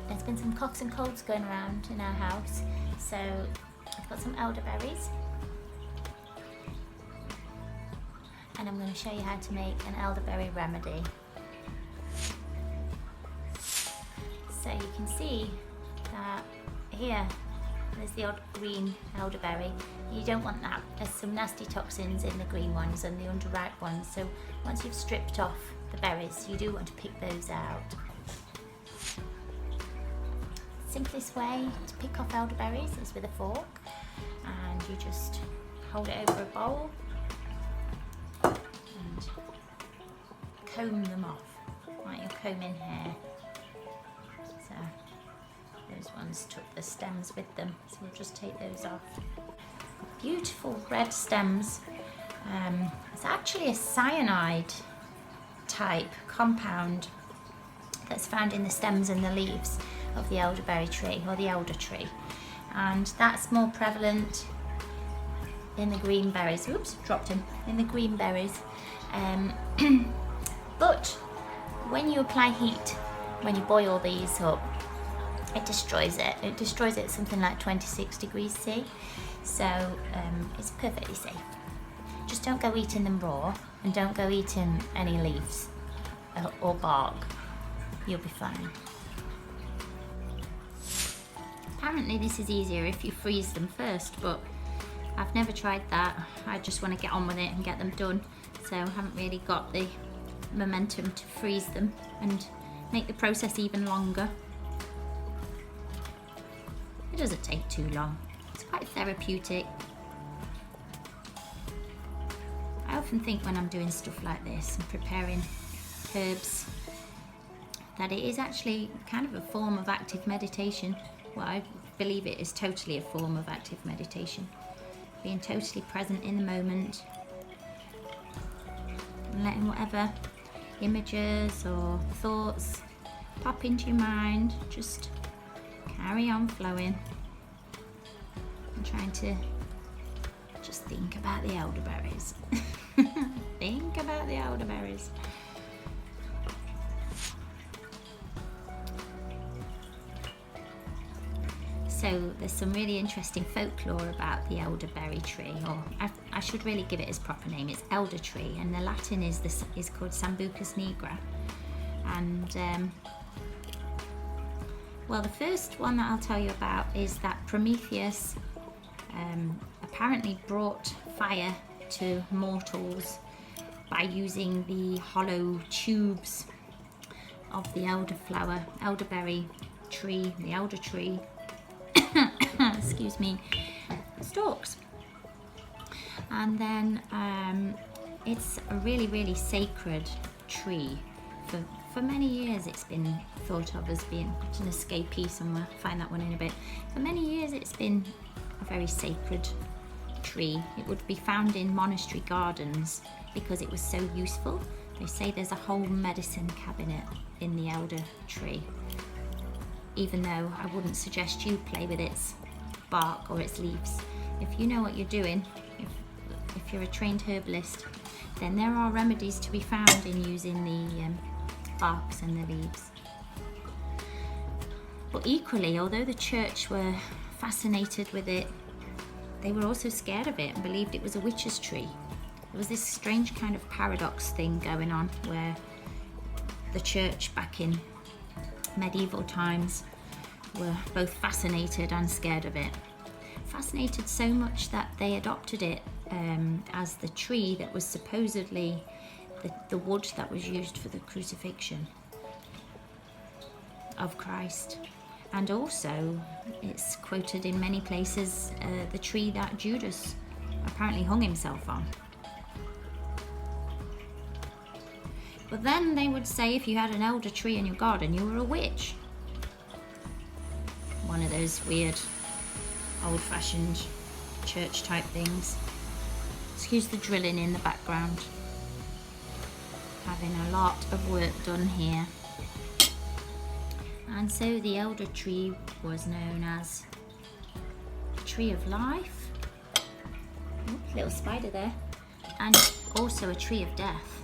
There's been some coughs and colds going around in our house, so I've got some elderberries, and I'm going to show you how to make an elderberry remedy. So you can see that here there's the odd green elderberry. You don't want that. There's some nasty toxins in the green ones and the underripe ones, so once you've stripped off the berries, you do want to pick those out. Simplest way to pick off elderberries is with a fork, and you just hold it over a bowl and comb them off like you're combing hair. So those ones took the stems with them, so we'll just take those off. Beautiful red stems. It's actually a cyanide type compound that's found in the stems and the leaves of the elderberry tree, or the elder tree, and that's more prevalent in the green berries. Oops, dropped him. In the green berries. But when you apply heat, when you boil these up, it destroys it. It destroys it at something like 26 degrees C, so it's perfectly safe. Just don't go eating them raw, and don't go eating any leaves or bark. You'll be fine. Apparently this is easier if you freeze them first, but I've never tried that. I just want to get on with it and get them done, so I haven't really got the momentum to freeze them and make the process even longer. It doesn't take too long. It's quite therapeutic. I often think when I'm doing stuff like this and preparing herbs that it is actually kind of a form of active meditation. Well, I believe it is totally a form of active meditation. Being totally present in the moment and letting whatever images or thoughts pop into your mind, just carry on flowing and trying to just think about the elderberries. Think about the elderberries. So there's some really interesting folklore about the elderberry tree, or I should really give it its proper name. It's elder tree, and the Latin is called Sambucus nigra. And well, the first one that I'll tell you about is that Prometheus apparently brought fire to mortals by using the hollow tubes of the elderberry tree, the elder tree, excuse me, stalks. And then it's a really, really sacred tree. For many years it's been thought of as being an escapee somewhere. Find that one in a bit. For many years it's been a very sacred tree. It would be found in monastery gardens because it was so useful. They say there's a whole medicine cabinet in the elder tree, even though I wouldn't suggest you play with its bark or its leaves. If you know what you're doing, if you're a trained herbalist, then there are remedies to be found in using the barks and the leaves. But equally, although the church were fascinated with it, they were also scared of it and believed it was a witch's tree. There was this strange kind of paradox thing going on where the church back in medieval times were both fascinated and scared of it. Fascinated so much that they adopted it as the tree that was supposedly the wood that was used for the crucifixion of Christ. And also it's quoted in many places the tree that Judas apparently hung himself on. But then they would say if you had an elder tree in your garden, you were a witch. One of those weird, old-fashioned church-type things. Excuse the drilling in the background. Having a lot of work done here. And so the elder tree was known as the tree of life. Oops, little spider there. And also a tree of death,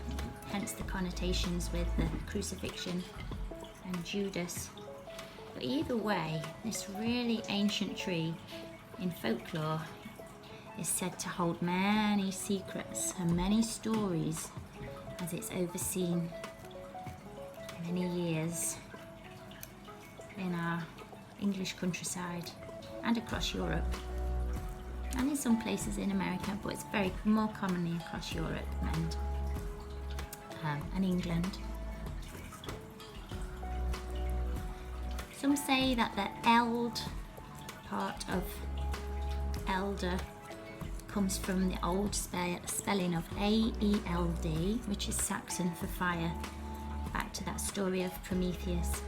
hence the connotations with the crucifixion and Judas. But either way, this really ancient tree in folklore is said to hold many secrets and many stories, as it's overseen many years in our English countryside and across Europe, and in some places in America, but it's very more commonly across Europe and England. Some say that the eld part of elder comes from the old spelling of A-E-L-D, which is Saxon for fire, back to that story of Prometheus.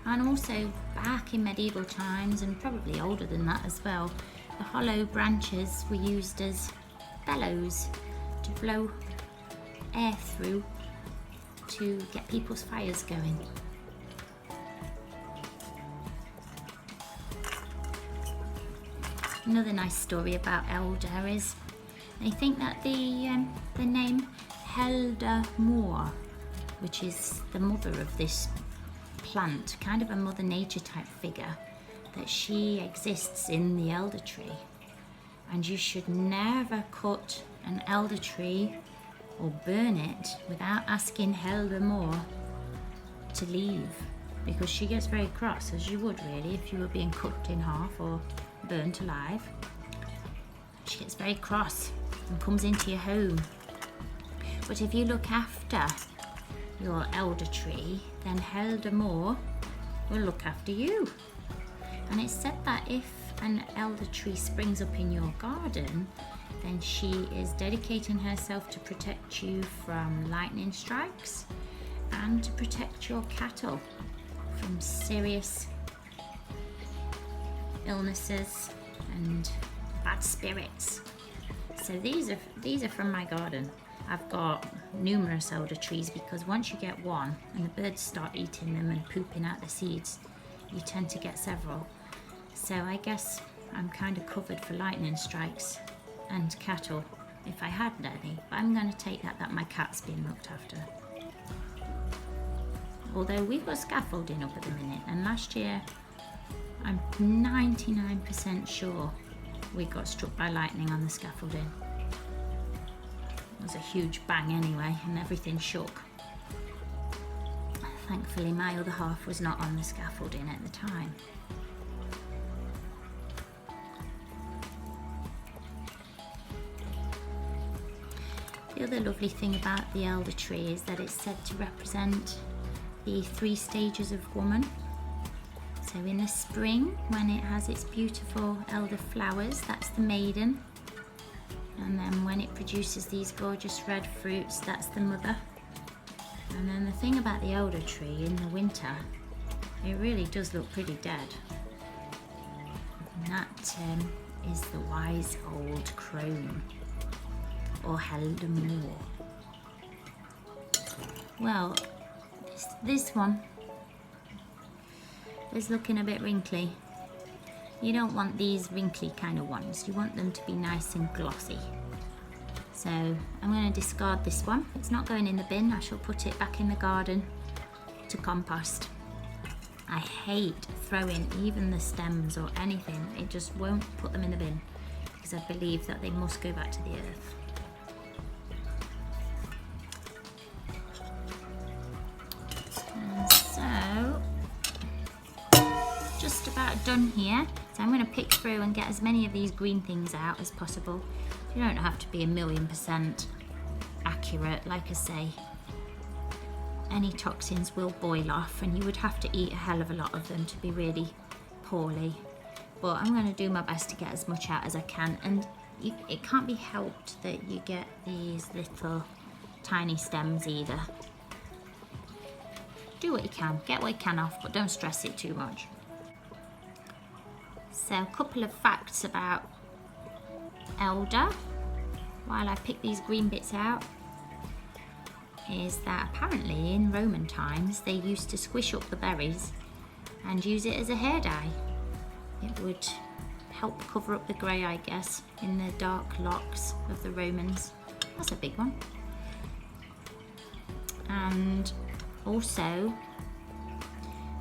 And also back in medieval times, and probably older than that as well, the hollow branches were used as bellows to blow air through to get people's fires going. Another nice story about elder is they think that the name Helder-Moor, which is the mother of this plant, kind of a Mother Nature type figure, that she exists in the elder tree, and you should never cut an elder tree or burn it without asking Helder-Moor to leave, because she gets very cross, as you would really if you were being cut in half or burnt alive. She gets very cross and comes into your home. But if you look after your elder tree, then Helder-Moor will look after you. And it's said that if an elder tree springs up in your garden, then she is dedicating herself to protect you from lightning strikes and to protect your cattle from serious illnesses and bad spirits. So these are from my garden. I've got numerous elder trees, because once you get one and the birds start eating them and pooping out the seeds, you tend to get several. So I guess I'm kind of covered for lightning strikes and cattle if I had any, but I'm going to take that my cat's being looked after. Although we've got scaffolding up at the minute, and last year I'm 99% sure we got struck by lightning on the scaffolding. It was a huge bang anyway, and everything shook. Thankfully my other half was not on the scaffolding at the time. The other lovely thing about the elder tree is that it's said to represent the 3 stages of woman. So in the spring, when it has its beautiful elder flowers, that's the maiden. And then when it produces these gorgeous red fruits, that's the mother. And then the thing about the elder tree in the winter, it really does look pretty dead. And that is the wise old crone, or Helder-Moor. Well, this one is looking a bit wrinkly. You don't want these wrinkly kind of ones. You want them to be nice and glossy. So I'm going to discard this one. It's not going in the bin. I shall put it back in the garden to compost. I hate throwing even the stems or anything. It just won't put them in the bin, because I believe that they must go back to the earth. So just about done here. So I'm going to pick through and get as many of these green things out as possible. You don't have to be 1,000,000% accurate. Like I say, any toxins will boil off, and you would have to eat a hell of a lot of them to be really poorly. But I'm going to do my best to get as much out as I can. And it can't be helped that you get these little tiny stems either. Do what you can, get what you can off, but don't stress it too much. So a couple of facts about elder, while I pick these green bits out, is that apparently in Roman times they used to squish up the berries and use it as a hair dye. It would help cover up the grey, I guess, in the dark locks of the Romans. That's a big one. And also,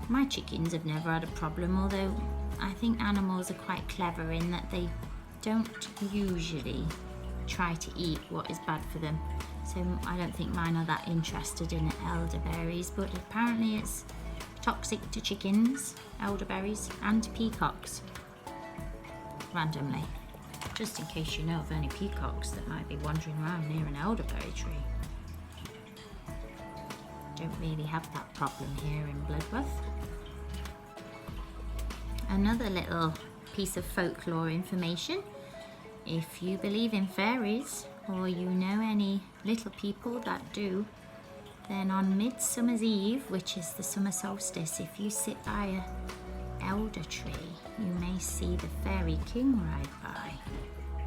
my chickens have never had a problem, although I think animals are quite clever in that they don't usually try to eat what is bad for them. So I don't think mine are that interested in elderberries, but apparently it's toxic to chickens, elderberries, and peacocks. Randomly, just in case you know of any peacocks that might be wandering around near an elderberry tree. Don't really have that problem here in Bloodworth. Another little piece of folklore information. If you believe in fairies, or you know any little people that do, then on Midsummer's Eve, which is the summer solstice, if you sit by an elder tree, you may see the fairy king ride by.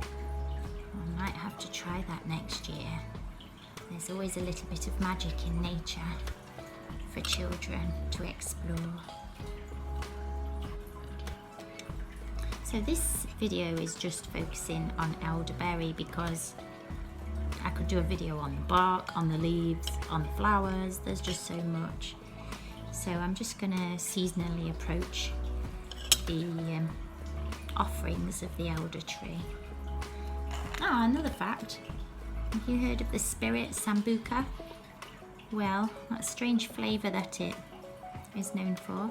I might have to try that next year. There's always a little bit of magic in nature for children to explore. So this video is just focusing on elderberry because I could do a video on the bark, on the leaves, on the flowers. There's just so much. So I'm just going to seasonally approach the offerings of the elder tree. Ah, another fact. Have you heard of the spirit sambuca? Well, that strange flavour that it is known for,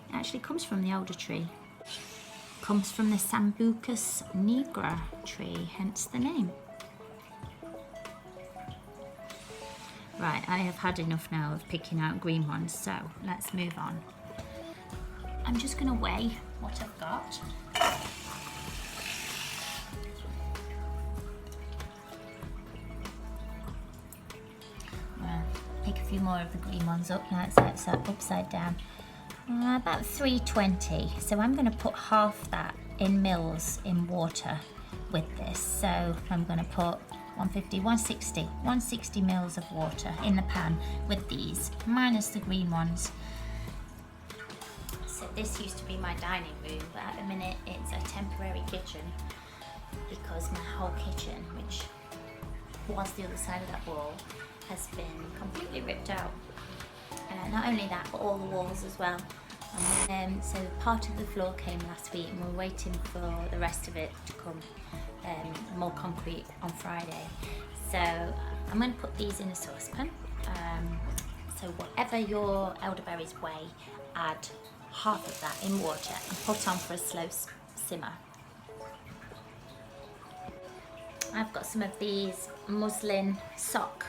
it actually comes from the elder tree. Comes from the Sambucus nigra tree, hence the name. Right, I have had enough now of picking out green ones, so let's move on. I'm just going to weigh what I've got. Pick a few more of the green ones up now it's upside down. About 320, so I'm going to put half that in mils in water with this. So I'm going to put 160 mils of water in the pan with these, minus the green ones. So this used to be my dining room, but at the minute it's a temporary kitchen because my whole kitchen, which was the other side of that wall, has been completely ripped out. Not only that, but all the walls as well. And so part of the floor came last week, and we're waiting for the rest of it to come, more concrete on Friday. So I'm going to put these in a saucepan. So whatever your elderberries weigh, add half of that in water and put on for a slow simmer. I've got some of these muslin sock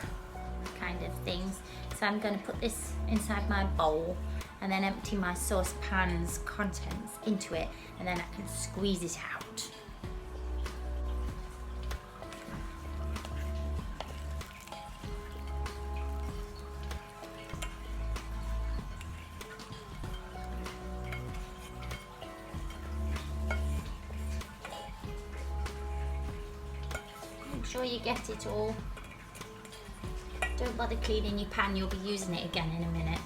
kind of things, so I'm going to put this inside my bowl and then empty my saucepan's contents into it, and then I can squeeze it out. Make sure you get it all. Don't bother cleaning your pan, you'll be using it again in a minute.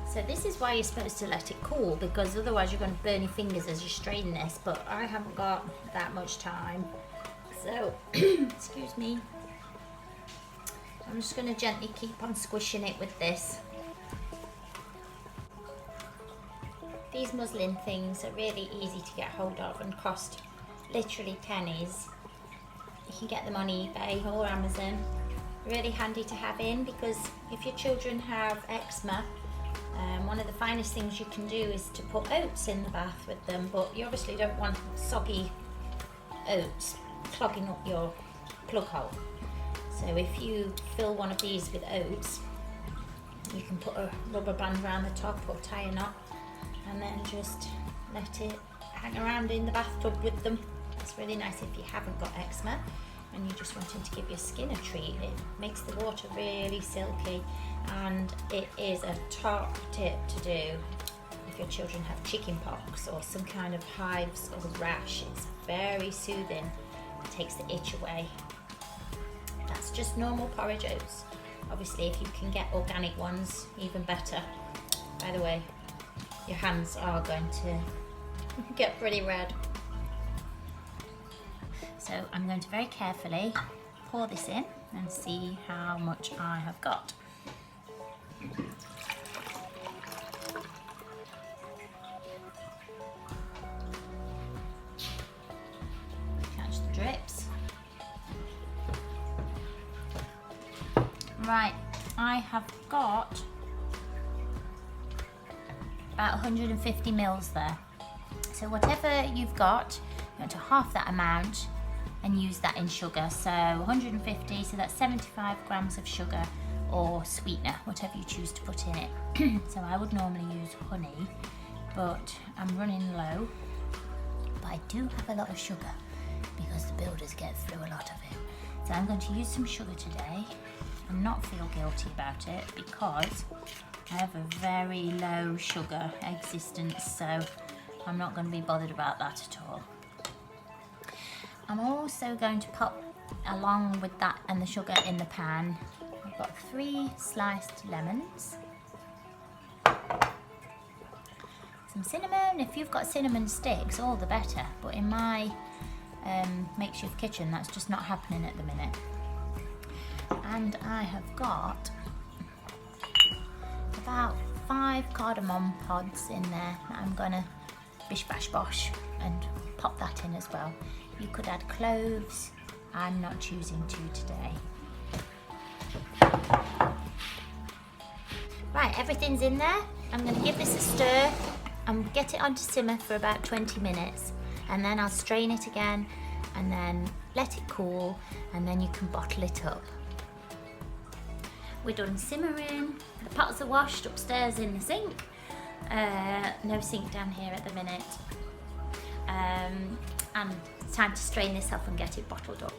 So this is why you're supposed to let it cool, because otherwise you're going to burn your fingers as you strain this, but I haven't got that much time. So, excuse me. I'm just going to gently keep on squishing it with this. These muslin things are really easy to get hold of and cost literally pennies. You can get them on eBay or Amazon. Really handy to have in, because if your children have eczema, one of the finest things you can do is to put oats in the bath with them, but you obviously don't want soggy oats clogging up your plug hole. So if you fill one of these with oats, you can put a rubber band around the top or tie a knot, and then just let it hang around in the bathtub with them. It's really nice if you haven't got eczema and you're just wanting to give your skin a treat. It makes the water really silky, and it is a top tip to do if your children have chicken pox or some kind of hives or rash. It's very soothing, it takes the itch away. That's just normal porridge oats. Obviously if you can get organic ones, even better. By the way, your hands are going to get pretty red. So I'm going to very carefully pour this in and see how much I have got. Catch the drips. Right, I have got about 150 mils there. So whatever you've got, you're going to half that amount and use that in sugar. So 150, so that's 75 grams of sugar or sweetener, whatever you choose to put in it. So I would normally use honey, but I'm running low. But I do have a lot of sugar because the builders get through a lot of it. So I'm going to use some sugar today and not feel guilty about it because I have a very low sugar existence, so I'm not going to be bothered about that at all. I'm also going to pop along with that and the sugar in the pan. I've got 3 sliced lemons, some cinnamon. If you've got cinnamon sticks, all the better, but in my makeshift kitchen that's just not happening at the minute. And I have got about 5 cardamom pods in there that I'm gonna bish bash bosh and pop that in as well. You could add cloves. I'm not choosing to today. Right, everything's in there. I'm gonna give this a stir and get it on to simmer for about 20 minutes, and then I'll strain it again and then let it cool, and then you can bottle it up. We're done simmering. The pots are washed upstairs in the sink. No sink down here at the minute. And it's time to strain this up and get it bottled up.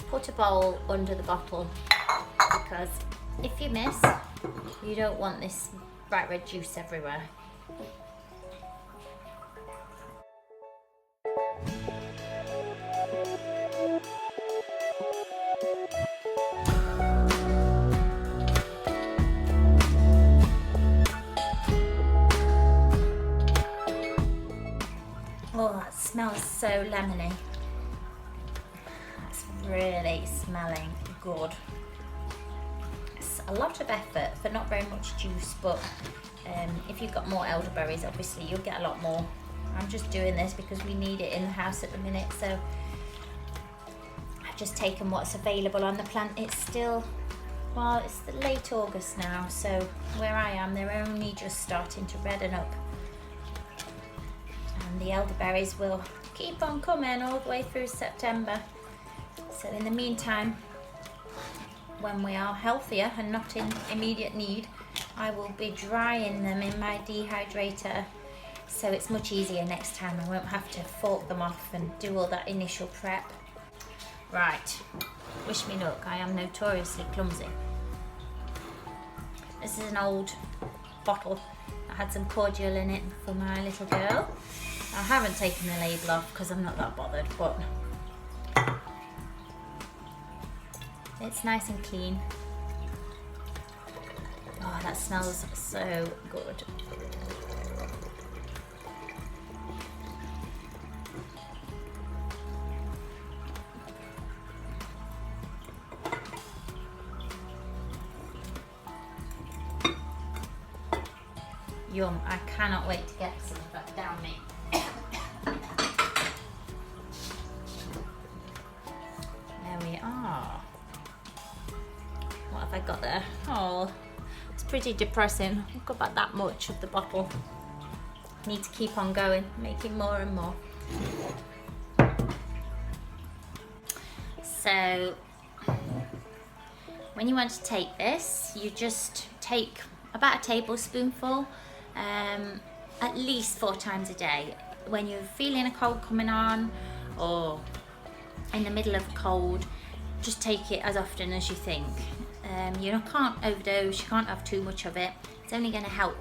Put a bowl under the bottle because if you miss, you don't want this bright red juice everywhere. Oh, that smells so lemony. That's really smelling good. It's a lot of effort for not very much juice, but if you've got more elderberries, obviously you'll get a lot more. I'm just doing this because we need it in the house at the minute, so I've just taken what's available on the plant. It's still, well, it's the late August now, so where I am, they're only just starting to redden up. And the elderberries will keep on coming all the way through September. So in the meantime, when we are healthier and not in immediate need, I will be drying them in my dehydrator, so it's much easier next time. I won't have to fork them off and do all that initial prep. Right, wish me luck. I am notoriously clumsy. This is an old bottle that had some cordial in it for my little girl. I haven't taken the label off because I'm not that bothered, but it's nice and clean. Oh, that smells so good. Yum, I cannot wait to get some of that down me. There we are. What have I got there? Oh, it's pretty depressing. I've got about that much of the bottle. Need to keep on going, making more and more. So, when you want to take this, you just take about a tablespoonful, at least 4 times a day. When you're feeling a cold coming on or in the middle of a cold, just take it as often as you think. You can't overdose, you can't have too much of it. It's only going to help.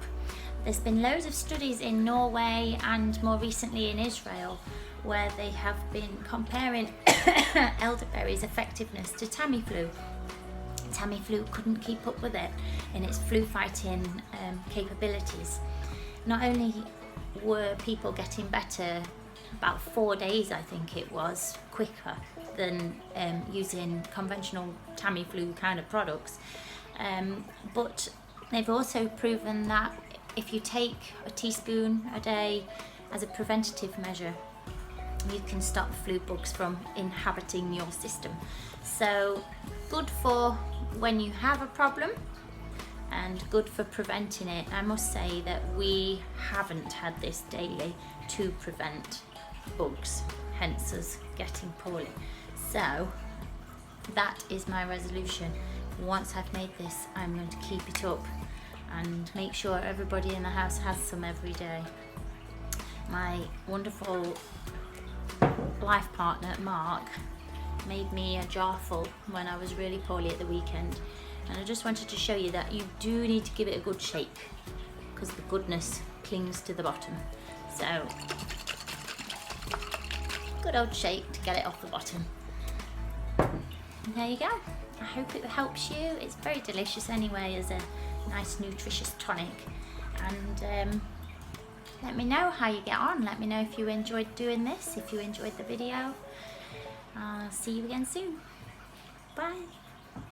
There's been loads of studies in Norway and more recently in Israel where they have been comparing elderberry's effectiveness to Tamiflu. Tamiflu couldn't keep up with it in its flu fighting capabilities. not only were people getting better about 4 days, I think it was, quicker than using conventional Tamiflu kind of products, but they've also proven that if you take a teaspoon a day as a preventative measure, you can stop flu bugs from inhabiting your system. So good for when you have a problem and good for preventing it. I must say that we haven't had this daily to prevent bugs, hence us getting poorly. So that is my resolution. Once I've made this, I'm going to keep it up and make sure everybody in the house has some every day. My wonderful life partner Mark made me a jar full when I was really poorly at the weekend, and I just wanted to show you that you do need to give it a good shake because the goodness clings to the bottom. So good old shake to get it off the bottom. And there you go. I hope it helps you. It's very delicious anyway as a nice nutritious tonic, and let me know how you get on. Let me know if you enjoyed doing this, if you enjoyed the video. I'll see you again soon. Bye.